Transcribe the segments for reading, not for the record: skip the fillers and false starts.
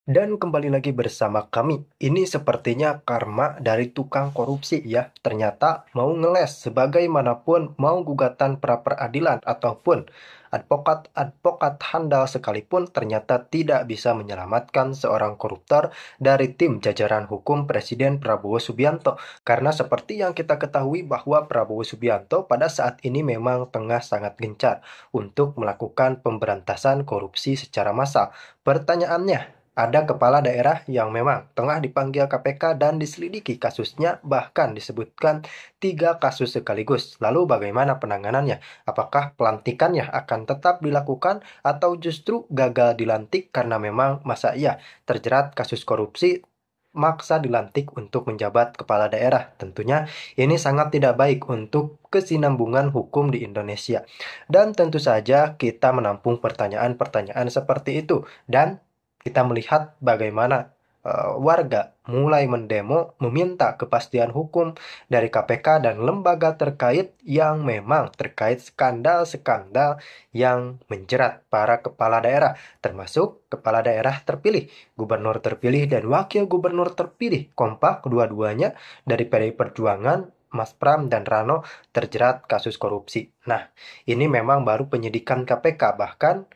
Dan kembali lagi bersama kami. Ini sepertinya karma dari tukang korupsi ya. Ternyata mau ngeles sebagaimanapun mau gugatan pra peradilan ataupun advokat-advokat handal sekalipun ternyata tidak bisa menyelamatkan seorang koruptor dari tim jajaran hukum Presiden Prabowo Subianto. Karena seperti yang kita ketahui bahwa Prabowo Subianto pada saat ini memang tengah sangat gencar untuk melakukan pemberantasan korupsi secara massal. Pertanyaannya, ada kepala daerah yang memang tengah dipanggil KPK dan diselidiki kasusnya, bahkan disebutkan 3 kasus sekaligus. Lalu bagaimana penanganannya? Apakah pelantikannya akan tetap dilakukan atau justru gagal dilantik karena memang masa iya terjerat kasus korupsi maksa dilantik untuk menjabat kepala daerah? Tentunya ini sangat tidak baik untuk kesinambungan hukum di Indonesia. Dan tentu saja kita menampung pertanyaan-pertanyaan seperti itu. Dan kita melihat bagaimana warga mulai mendemo meminta kepastian hukum dari KPK dan lembaga terkait yang memang terkait skandal-skandal yang menjerat para kepala daerah, termasuk kepala daerah terpilih, gubernur terpilih dan wakil gubernur terpilih. Kompak kedua-duanya dari PDI Perjuangan, Mas Pram dan Rano terjerat kasus korupsi. Nah, ini memang baru penyidikan KPK, bahkan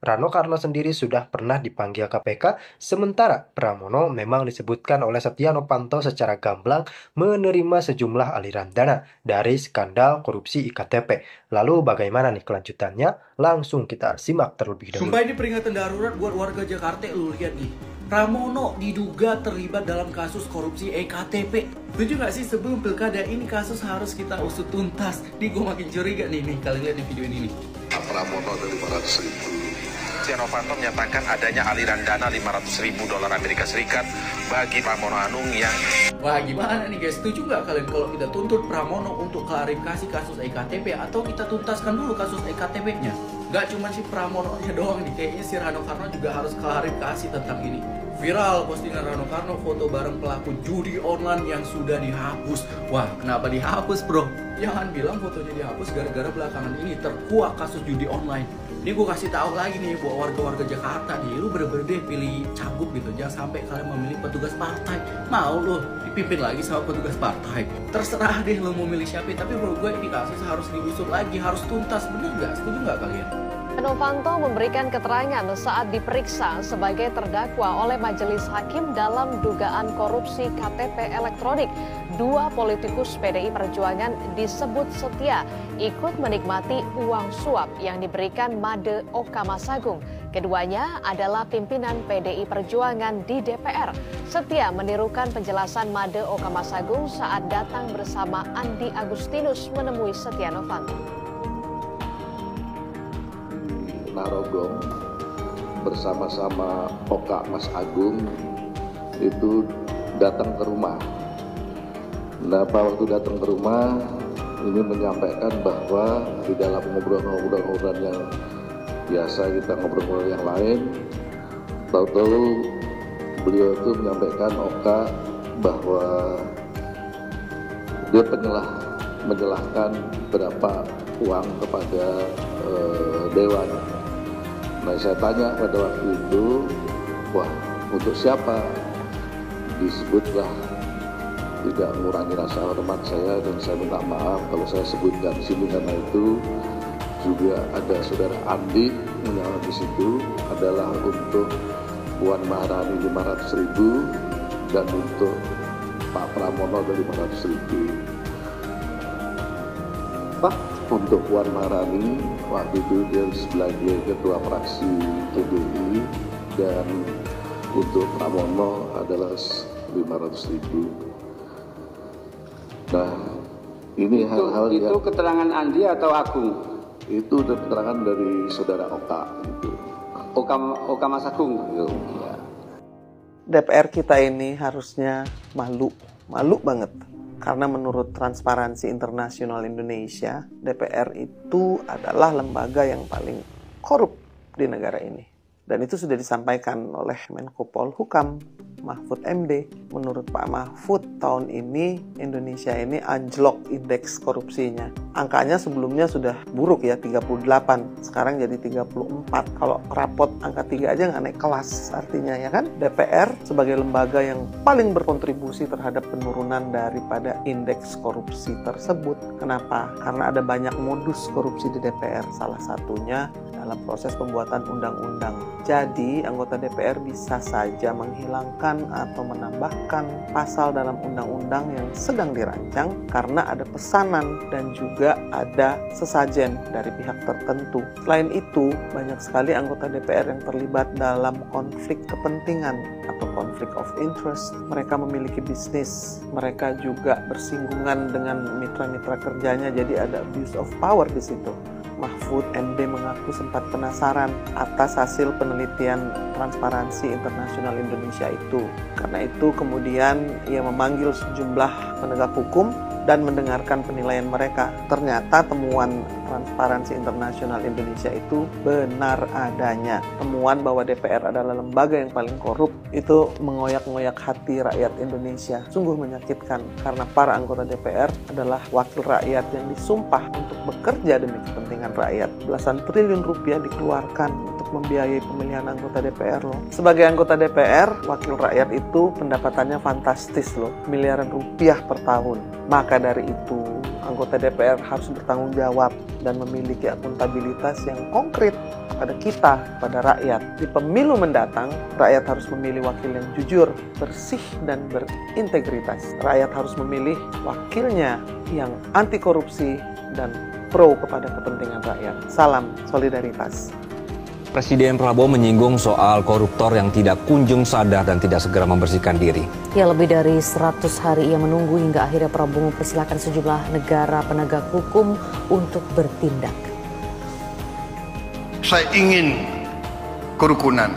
Rano Karno sendiri sudah pernah dipanggil KPK, sementara Pramono memang disebutkan oleh Setia Novanto secara gamblang menerima sejumlah aliran dana dari skandal korupsi IKTP. Lalu bagaimana nih kelanjutannya? Langsung kita simak terlebih dahulu. Sumpah ini peringatan darurat buat warga Jakarta. Lu lihat nih, Pramono diduga terlibat dalam kasus korupsi EKTP. Setuju gak sih sebelum pilkada ini kasus harus kita usut tuntas? Nih gue makin curiga nih kalian lihat di video ini nih. Pramono dari 500.000. Setia Novanto menyatakan adanya aliran dana 500.000 dolar Amerika Serikat bagi Pramono Anung yang... Wah gimana nih guys, setuju nggak kalian kalau kita tuntut Pramono untuk klarifikasi kasus EKTP atau kita tuntaskan dulu kasus EKTP-nya? Gak cuma si Pramono-nya doang nih, kayaknya si Rano Karno juga harus klarifikasi tentang ini. Viral postingan Rano Karno foto bareng pelaku judi online yang sudah dihapus. Wah, kenapa dihapus bro? Jangan bilang fotonya dihapus gara-gara belakangan ini terkuak kasus judi online. Ini gue kasih tahu lagi nih buat warga-warga Jakarta nih, lu bener-bener deh pilih cagup gitu, jangan sampai kalian memilih petugas partai. Mau lu dipimpin lagi sama petugas partai, terserah deh lu mau milih siapa. Tapi menurut gue ini kasus harus diusut lagi, harus tuntas. Bener gak? Setuju gak kalian? Novanto memberikan keterangan saat diperiksa sebagai terdakwa oleh majelis hakim dalam dugaan korupsi KTP elektronik. 2 politikus PDI Perjuangan disebut setia ikut menikmati uang suap yang diberikan Made Okamasagung. Keduanya adalah pimpinan PDI Perjuangan di DPR. Setia menirukan penjelasan Made Okamasagung saat datang bersama Andi Agustinus menemui Setia Novanto. Narogong bersama-sama Oka Mas Agung itu datang ke rumah. Nah, waktu datang ke rumah ini menyampaikan bahwa di dalam ngobrol-ngobrol yang biasa kita ngobrol-ngobrol yang lain, tahu-tahu beliau itu menyampaikan Oka bahwa dia menyalahkan berapa uang kepada Dewan. Nah, saya tanya pada waktu itu, wah untuk siapa? Disebutlah tidak mengurangi rasa hormat saya dan saya minta maaf kalau saya sebutkan di sini karena itu juga ada saudara Andi menyala di situ adalah untuk Puan Maharani 500.000 dan untuk Pak Pramono dari 500.000. Untuk Puan Maharani waktu itu dia sebagai ketua fraksi PDI dan untuk Pramono adalah 500.000. Nah, ini hal-hal yang... Itu keterangan Andi atau Agung? Itu keterangan dari saudara Oka. Gitu. Oka Mas Agung? Ya. DPR kita ini harusnya malu banget. Karena menurut Transparansi Internasional Indonesia, DPR itu adalah lembaga yang paling korup di negara ini. Dan itu sudah disampaikan oleh Menko Polhukam Mahfud MD. Menurut Pak Mahfud, tahun ini Indonesia ini anjlok indeks korupsinya. Angkanya sebelumnya sudah buruk ya, 38. Sekarang jadi 34. Kalau rapot angka 3 aja nggak naik kelas artinya ya kan. DPR sebagai lembaga yang paling berkontribusi terhadap penurunan daripada indeks korupsi tersebut. Kenapa? Karena ada banyak modus korupsi di DPR. Salah satunya dalam proses pembuatan undang-undang. Jadi, anggota DPR bisa saja menghilangkan atau menambahkan pasal dalam undang-undang yang sedang dirancang karena ada pesanan dan juga ada sesajen dari pihak tertentu. Selain itu, banyak sekali anggota DPR yang terlibat dalam konflik kepentingan atau konflik of interest. Mereka memiliki bisnis, mereka juga bersinggungan dengan mitra-mitra kerjanya, jadi ada abuse of power di situ. Mahfud MD mengaku sempat penasaran atas hasil penelitian Transparansi Internasional Indonesia itu. Karena itu kemudian ia memanggil sejumlah penegak hukum dan mendengarkan penilaian mereka. Ternyata temuan Transparansi Internasional Indonesia itu benar adanya. Temuan bahwa DPR adalah lembaga yang paling korup itu mengoyak-ngoyak hati rakyat Indonesia. Sungguh menyakitkan karena para anggota DPR adalah wakil rakyat yang disumpah untuk bekerja demi kepentingan rakyat. Belasan triliun rupiah dikeluarkan untuk membiayai pemilihan anggota DPR loh. Sebagai anggota DPR, wakil rakyat itu pendapatannya fantastis loh, miliaran rupiah per tahun. Maka dari itu, anggota DPR harus bertanggung jawab dan memiliki akuntabilitas yang konkret pada kita, pada rakyat. Di pemilu mendatang, rakyat harus memilih wakil yang jujur, bersih, dan berintegritas. Rakyat harus memilih wakilnya yang anti korupsi dan pro kepada kepentingan rakyat. Salam solidaritas. Presiden Prabowo menyinggung soal koruptor yang tidak kunjung sadar dan tidak segera membersihkan diri. Ya, lebih dari 100 hari ia menunggu hingga akhirnya Prabowo mempersilahkan sejumlah negara penegak hukum untuk bertindak. Saya ingin kerukunan.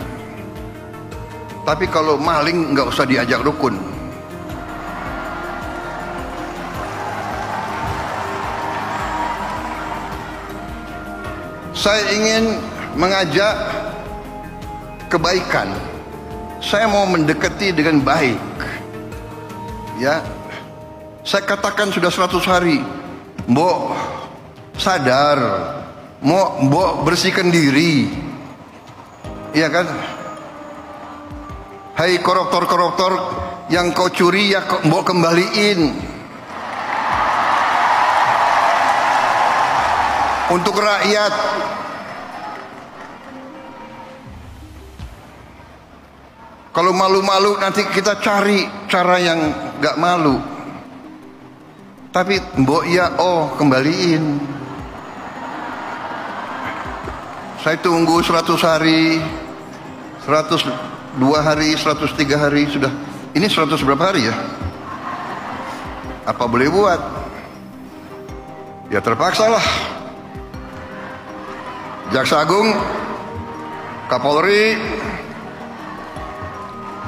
Tapi kalau maling nggak usah diajak rukun. Saya ingin mengajak kebaikan. Saya mau mendekati dengan baik. Ya. Saya katakan sudah 100 hari. Mbok sadar. Mbok bersihkan diri. Iya kan? Hai koruptor-koruptor yang kau curi ya mbok kembaliin. Untuk rakyat. Kalau malu-malu nanti kita cari cara yang gak malu. Tapi mbok ya kembaliin. Saya tunggu 100 hari, 102 hari, 103 hari sudah. Ini 100 berapa hari ya? Apa boleh buat? Ya terpaksa lah. Jaksa Agung, Kapolri,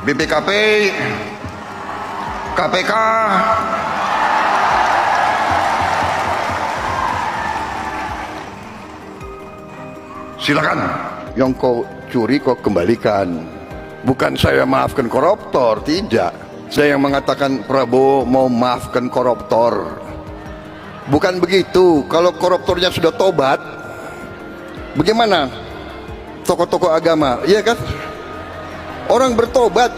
BPKP, KPK, silakan. Yang kau curi kau kembalikan. Bukan saya maafkan koruptor, tidak. Saya yang mengatakan Prabowo mau maafkan koruptor. Bukan begitu. Kalau koruptornya sudah tobat, bagaimana tokoh-tokoh agama? Iya kan? Orang bertobat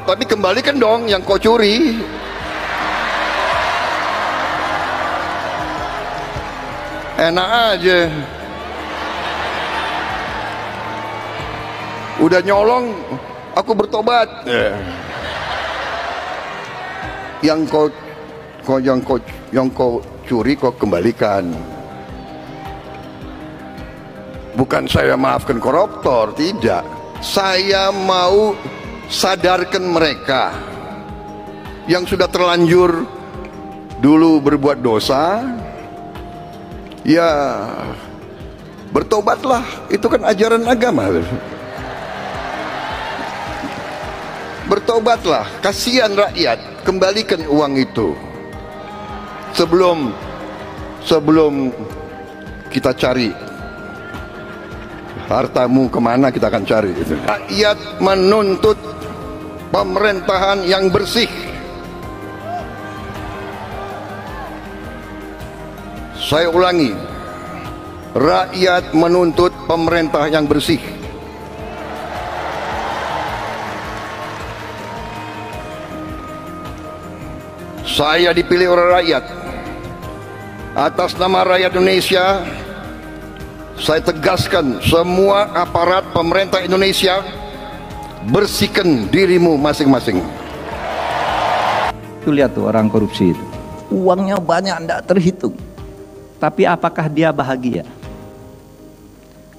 tapi kembalikan dong yang kau curi. Enak aja. Udah nyolong, aku bertobat. Yang kau curi kau kembalikan. Bukan saya maafkan koruptor, tidak. Saya mau sadarkan mereka yang sudah terlanjur dulu berbuat dosa. Ya, bertobatlah. Itu kan ajaran agama. Bertobatlah, kasihan rakyat, kembalikan uang itu. Sebelum kita cari hartamu kemana kita akan cari. Rakyat menuntut pemerintahan yang bersih. Saya ulangi, rakyat menuntut pemerintah yang bersih. Saya dipilih oleh rakyat. Atas nama rakyat Indonesia, saya tegaskan semua aparat pemerintah Indonesia, bersihkan dirimu masing-masing. Itu lihat tuh orang korupsi itu, uangnya banyak tidak terhitung, tapi apakah dia bahagia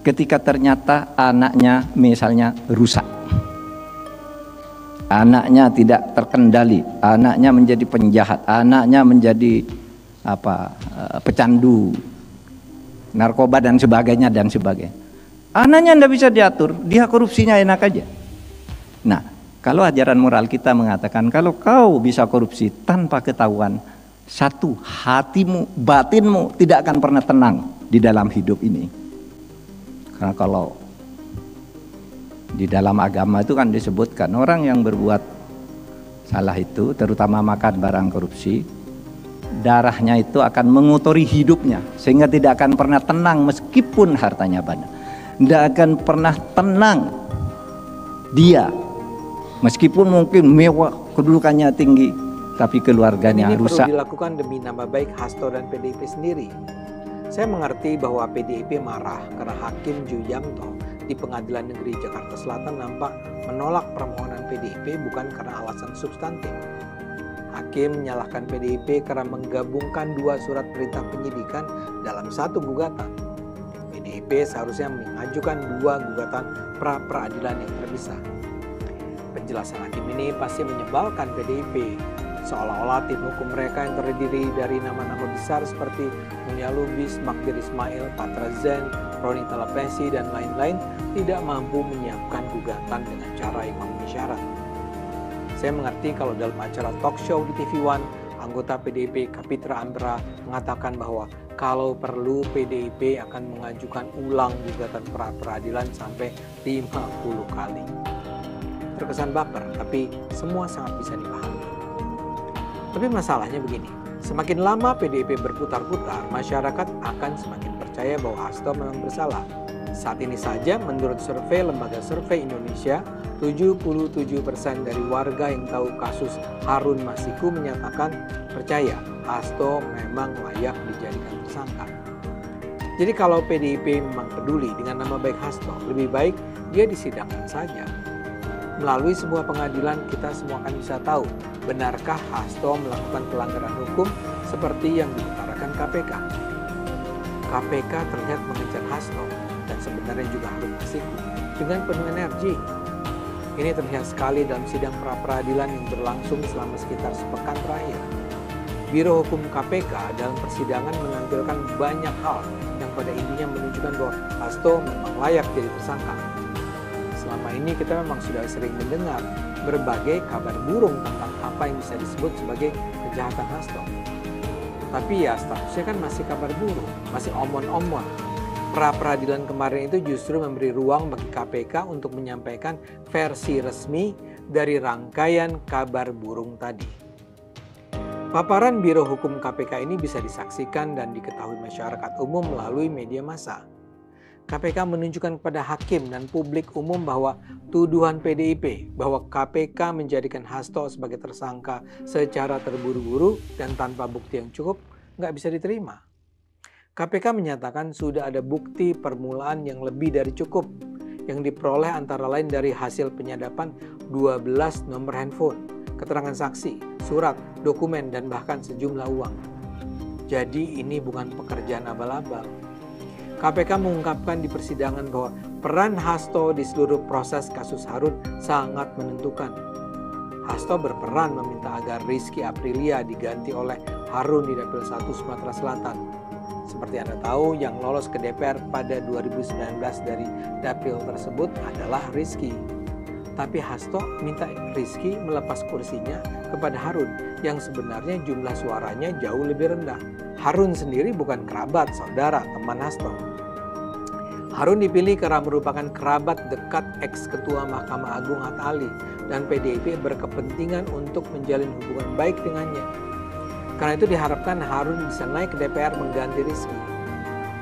ketika ternyata anaknya misalnya rusak, anaknya tidak terkendali, anaknya menjadi penjahat, anaknya menjadi pecandu narkoba dan sebagainya dan sebagainya. Anaknya tidak bisa diatur, dia korupsinya enak aja. Nah, kalau ajaran moral kita mengatakan kalau kau bisa korupsi tanpa ketahuan, satu, hatimu, batinmu tidak akan pernah tenang di dalam hidup ini. Karena kalau di dalam agama itu kan disebutkan orang yang berbuat salah itu, terutama makan barang korupsi, darahnya itu akan mengotori hidupnya sehingga tidak akan pernah tenang meskipun hartanya banyak. Tidak akan pernah tenang dia meskipun mungkin mewah, kedudukannya tinggi, tapi keluarganya rusak. Ini perlu dilakukan demi nama baik Hasto dan PDIP sendiri. Saya mengerti bahwa PDIP marah karena Hakim Ju Yamto di Pengadilan Negeri Jakarta Selatan nampak menolak permohonan PDIP bukan karena alasan substantif. Hakim menyalahkan PDIP karena menggabungkan dua surat perintah penyidikan dalam satu gugatan. PDIP seharusnya mengajukan dua gugatan pra-peradilan yang terpisah. Penjelasan Hakim ini pasti menyebalkan PDIP, seolah-olah tim hukum mereka yang terdiri dari nama-nama besar seperti Mulia Lubis, Magdir Ismail, Patra Zen, Roni Talapesi, dan lain-lain tidak mampu menyiapkan gugatan dengan cara yang memenuhi syarat. Saya mengerti kalau dalam acara talk show di TV One, anggota PDIP Kapitra Ampera mengatakan bahwa kalau perlu PDIP akan mengajukan ulang gugatan pra-peradilan sampai 50 kali. Terkesan baper, tapi semua sangat bisa dipahami. Tapi masalahnya begini, semakin lama PDIP berputar-putar, masyarakat akan semakin percaya bahwa Hasto memang bersalah. Saat ini saja menurut survei Lembaga Survei Indonesia, 77% dari warga yang tahu kasus Harun Masiku menyatakan percaya Hasto memang layak dijadikan tersangka. Jadi kalau PDIP memang peduli dengan nama baik Hasto, lebih baik dia disidangkan saja. Melalui sebuah pengadilan kita semua akan bisa tahu benarkah Hasto melakukan pelanggaran hukum seperti yang diutarakan KPK. KPK terlihat mengejar Hasto dan sebenarnya juga Harun Masiku dengan penuh energi. Ini terlihat sekali dalam sidang pra-peradilan yang berlangsung selama sekitar sepekan terakhir. Biro Hukum KPK dalam persidangan menampilkan banyak hal yang pada intinya menunjukkan bahwa Hasto memang layak jadi tersangka. Selama ini kita memang sudah sering mendengar berbagai kabar burung tentang apa yang bisa disebut sebagai kejahatan Hasto. Tapi ya statusnya kan masih kabar burung, masih omon-omon. Pra-peradilan kemarin itu justru memberi ruang bagi KPK untuk menyampaikan versi resmi dari rangkaian kabar burung tadi. Paparan Biro Hukum KPK ini bisa disaksikan dan diketahui masyarakat umum melalui media massa. KPK menunjukkan kepada hakim dan publik umum bahwa tuduhan PDIP bahwa KPK menjadikan Hasto sebagai tersangka secara terburu-buru dan tanpa bukti yang cukup nggak bisa diterima. KPK menyatakan sudah ada bukti permulaan yang lebih dari cukup yang diperoleh antara lain dari hasil penyadapan 12 nomor handphone, keterangan saksi, surat, dokumen, dan bahkan sejumlah uang. Jadi ini bukan pekerjaan abal-abal. KPK mengungkapkan di persidangan bahwa peran Hasto di seluruh proses kasus Harun sangat menentukan. Hasto berperan meminta agar Rizky Aprilia diganti oleh Harun di Dapil 1 Sumatera Selatan. Seperti Anda tahu, yang lolos ke DPR pada 2019 dari dapil tersebut adalah Rizky. Tapi Hasto minta Rizky melepas kursinya kepada Harun yang sebenarnya jumlah suaranya jauh lebih rendah. Harun sendiri bukan kerabat, saudara, teman Hasto. Harun dipilih karena merupakan kerabat dekat ex-ketua Mahkamah Agung Hatta Ali dan PDIP berkepentingan untuk menjalin hubungan baik dengannya. Karena itu diharapkan Harun bisa naik ke DPR mengganti Rizky.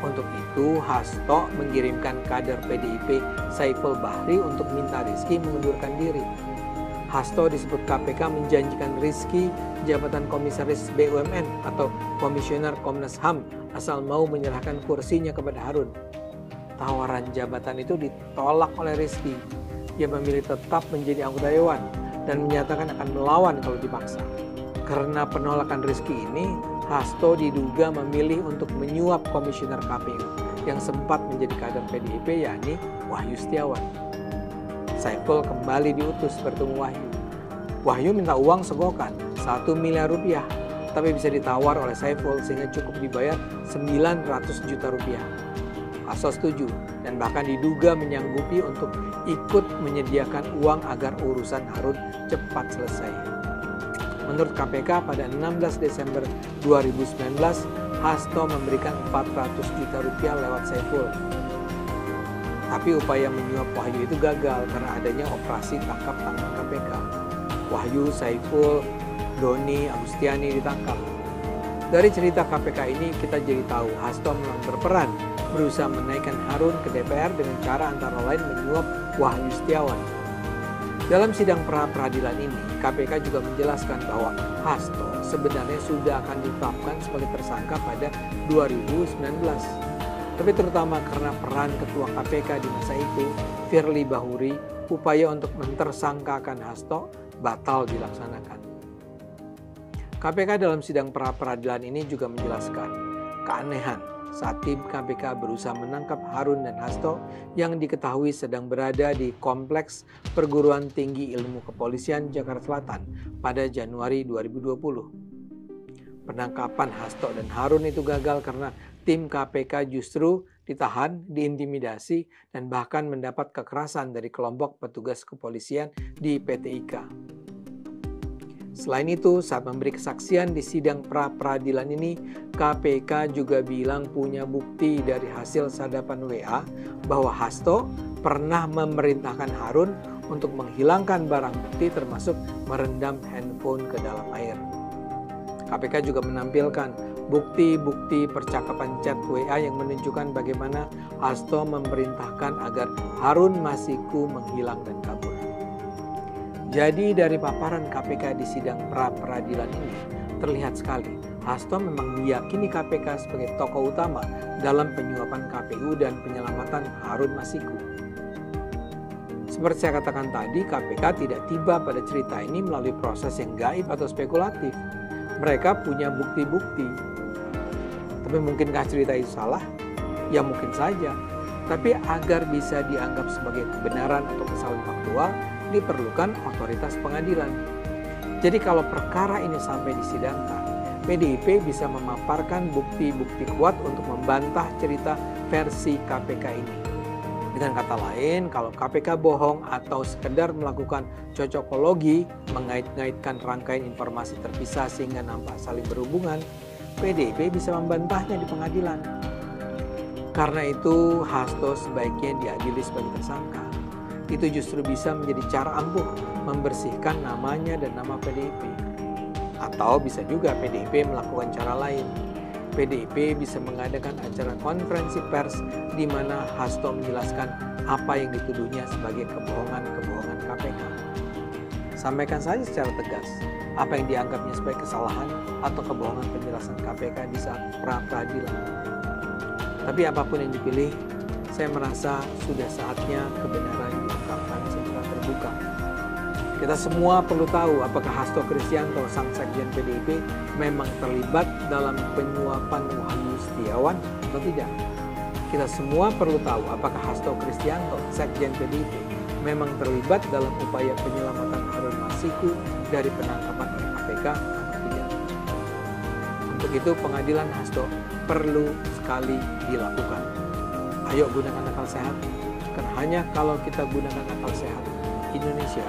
Untuk itu, Hasto mengirimkan kader PDIP Saiful Bahri untuk minta Rizky mengundurkan diri. Hasto disebut KPK menjanjikan Rizky jabatan komisaris BUMN atau komisioner Komnas HAM asal mau menyerahkan kursinya kepada Harun. Tawaran jabatan itu ditolak oleh Rizky. Dia memilih tetap menjadi anggota dewan dan menyatakan akan melawan kalau dipaksa. Karena penolakan Rizky ini, Hasto diduga memilih untuk menyuap komisioner KPU yang sempat menjadi kader PDIP, yakni Wahyu Setiawan. Saiful kembali diutus bertemu Wahyu. Wahyu minta uang segokan 1 miliar rupiah, tapi bisa ditawar oleh Saiful sehingga cukup dibayar 900 juta rupiah. Hasto setuju dan bahkan diduga menyanggupi untuk ikut menyediakan uang agar urusan Harun cepat selesai. Menurut KPK pada 16 Desember 2019, Hasto memberikan 400 juta rupiah lewat Saiful. Tapi upaya menyuap Wahyu itu gagal karena adanya operasi tangkap tangan KPK. Wahyu, Saiful, Doni, Agustiani ditangkap. Dari cerita KPK ini kita jadi tahu Hasto memang berperan berusaha menaikkan Harun ke DPR dengan cara antara lain menyuap Wahyu Setiawan. Dalam sidang pra-peradilan ini, KPK juga menjelaskan bahwa Hasto sebenarnya sudah akan ditetapkan sebagai tersangka pada 2019. Tapi terutama karena peran Ketua KPK di masa itu, Firly Bahuri, upaya untuk mentersangkakan Hasto batal dilaksanakan. KPK dalam sidang pra-peradilan ini juga menjelaskan keanehan saat tim KPK berusaha menangkap Harun dan Hasto yang diketahui sedang berada di Kompleks Perguruan Tinggi Ilmu Kepolisian Jakarta Selatan pada Januari 2020. Penangkapan Hasto dan Harun itu gagal karena tim KPK justru ditahan, diintimidasi, dan bahkan mendapat kekerasan dari kelompok petugas kepolisian di PT IKA. Selain itu, saat memberi kesaksian di sidang pra-peradilan ini, KPK juga bilang punya bukti dari hasil sadapan WA bahwa Hasto pernah memerintahkan Harun untuk menghilangkan barang bukti termasuk merendam handphone ke dalam air. KPK juga menampilkan bukti-bukti percakapan chat WA yang menunjukkan bagaimana Hasto memerintahkan agar Harun Masiku menghilang dan kabur. Jadi dari paparan KPK di sidang pra-peradilan ini, terlihat sekali Hasto memang meyakini KPK sebagai tokoh utama dalam penyuapan KPU dan penyelamatan Harun Masiku. Seperti saya katakan tadi, KPK tidak tiba pada cerita ini melalui proses yang gaib atau spekulatif. Mereka punya bukti-bukti. Tapi mungkinkah cerita itu salah? Ya mungkin saja. Tapi agar bisa dianggap sebagai kebenaran atau kesalahan faktual, diperlukan otoritas pengadilan. Jadi kalau perkara ini sampai disidangkan, PDIP bisa memaparkan bukti-bukti kuat untuk membantah cerita versi KPK ini. Dengan kata lain, kalau KPK bohong atau sekedar melakukan cocokologi, mengait-ngaitkan rangkaian informasi terpisah sehingga nampak saling berhubungan, PDIP bisa membantahnya di pengadilan. Karena itu, Hasto sebaiknya diadili sebagai tersangka. Itu justru bisa menjadi cara ampuh membersihkan namanya dan nama PDIP. Atau bisa juga PDIP melakukan cara lain. PDIP bisa mengadakan acara konferensi pers di mana Hasto menjelaskan apa yang dituduhnya sebagai kebohongan-kebohongan KPK. Sampaikan saja secara tegas apa yang dianggapnya sebagai kesalahan atau kebohongan penjelasan KPK di saat pra-peradilan. Tapi apapun yang dipilih, saya merasa sudah saatnya kebenaran diungkapkan secara terbuka. Kita semua perlu tahu apakah Hasto Kristianto, sang sekjen PDIP, memang terlibat dalam penyuapan Wahyu Setiawan atau tidak. Kita semua perlu tahu apakah Hasto Kristianto, sekjen PDIP, memang terlibat dalam upaya penyelamatan Harun Masiku dari penangkapan oleh KPK atau tidak. Untuk itu pengadilan Hasto perlu sekali dilakukan. Ayo gunakan akal sehat, karena hanya kalau kita gunakan akal sehat, Indonesia